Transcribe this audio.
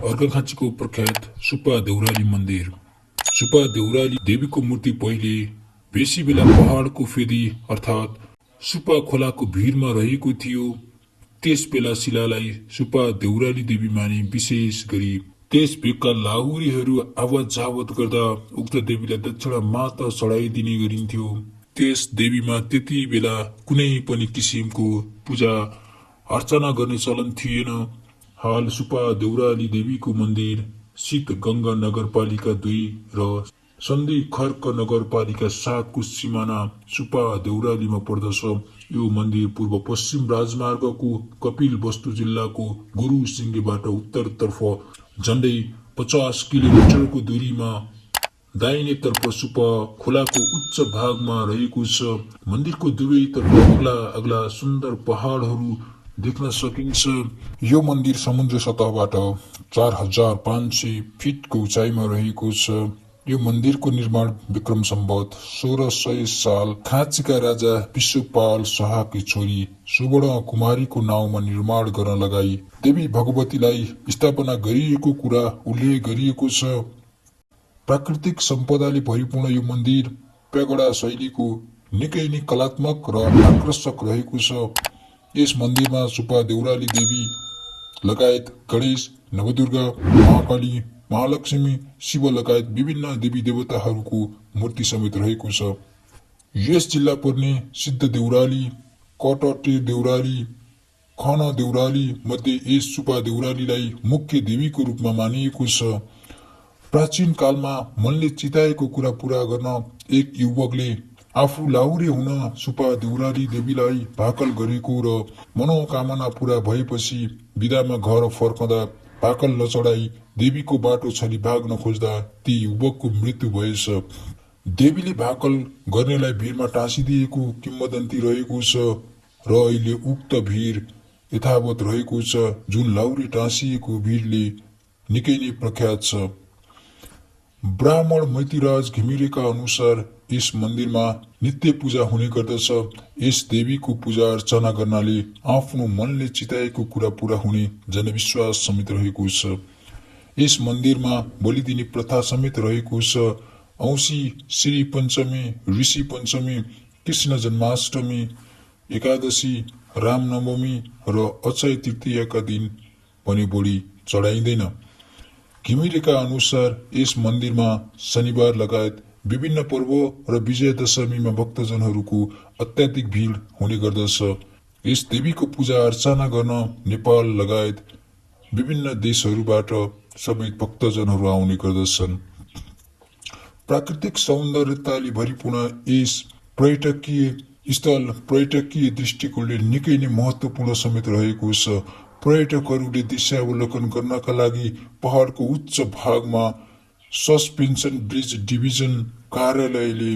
अर्घाखाँचीको प्रख्यात सुपा दौराली मन्दिर। सुपा दौराली देवीको मूर्ति पहिले बेसी बेला पहाडको फेदी अर्थात् सुपा खोलाको भिरमा रहेको थियो। त्यस बेला शिलालाई सुपा दौराली देवी माने, विशेष गरी त्यस भेगका लाहुरीहरू आवत जावत गर्दा उक्त देवीलाई दक्षिणा मात्र चढाइदिने गरिन्थ्यो। त्यस देवीमा त्यति बेला कुनै पनि किसिमको पूजा अर्चना गर्ने चलन थिएन। हाल सुपा दौराली देवीको मन्दिर शीत गंगा नगरपालिका 2 र सन्धि खर्क नगरपालिका 7 को सिमाना सुपा दौरालीमा पर्दछ। यो मन्दिर पूर्व पश्चिम राजमार्गको कपिल वस्तु जिल्लाको गुरु सिंगेबाट उत्तरतर्फ झण्डै 50 किलोमिटरको दूरीमा दाहिनेतर्फ सुपा खोलाको उच्च भागमा रहेको छ। मन्दिरको दुवैतर्फ अग्ला अग्ला सुन्दर पहाडहरू देख्न सकिन्छ। यो मन्दिर समुद्र सतहबाट 4500 फिटको उचाइमा रहेको छ। यो मन्दिरको निर्माण विक्रम सम्वत 1600 साल खाँचीका राजा विश्वपाल शाहकी छोरी सुवर्ण कुमारीको नाउँमा निर्माण गर्न लगाई देवी भगवतीलाई स्थापना गरिएको कुरा उल्लेख गरिएको छ। प्राकृतिक सम्पदाले भरिपूर्ण यो मन्दिर पेगोडा शैलीको निकै नै कलात्मक र आकर्षक रहेको छ। यस मन्दिरमा सुपा दौराली देवी लगायत गणेश, नवदुर्गा, महाकाली, महालक्ष्मी, शिव लगायत विभिन्न देवी देवताहरूको मूर्ति समेत रहेको छ। यस जिल्ला पर्ने सिद्ध देउराली, कटटे देउराली, खन देउराली मध्ये यस सुपा देउरालीलाई मुख्य देवीको रूपमा मानिएको छ। प्राचीन कालमा मनले चिताएको कुरा पूरा गर्न एक युवकले आफू लाहुरे हुन सुपा दौराली देवीलाई भाकल गरेको र मनोकामना पूरा भएपछि बिदामा घर फर्कँदा भाकल नचढाई देवीको बाटो छली भाग्न खोज्दा ती युवकको मृत्यु भएछ। देवीले भाकल गर्नेलाई भिरमा टाँसिदिएको किम्वदन्ती रहेको छ र अहिले उक्त भिर यथावत रहेको छ, जुन लाहुरे टाँसिएको भिरले निकै नै प्रख्यात छ। ब्राह्मण मैतिराज घिमिरेका अनुसार यस मन्दिरमा नित्य पूजा हुने गर्दछ। यस देवीको पूजा अर्चना गर्नाले आफ्नो मनले चिताएको कुरा पूरा हुने जनविश्वास समेत रहेको छ। यस मन्दिरमा बलि दिने प्रथा समेत रहेको छ। औँसी, श्री पञ्चमी, ऋषि पञ्चमी, कृष्ण जन्माष्टमी, एकादशी, रामनवमी र अक्षय तृतीयाका दिन पनि बलि चढाइँदैन। घिमिरेका अनुसार यस मन्दिरमा शनिबार लगायत विभिन्न पर्व र विजयदशमीमा भक्तजनहरूको अत्याधिक भिड हुने गर्दछ। यस देवीको पूजा अर्चना गर्न नेपाल लगायत विभिन्न देशहरूबाट समेत भक्तजनहरू आउने गर्दछन्। प्राकृतिक सौन्दर्यताले भरिपूर्ण यस पर्यटकीय स्थल पर्यटकीय दृष्टिकोणले निकै नै महत्त्वपूर्ण समेत रहेको छ। पर्यटकहरूले दृश्यावलोकन गर्नका लागि पहाडको उच्च भागमा सस्पेन्सन ब्रिज डिभिजन कार्यालयले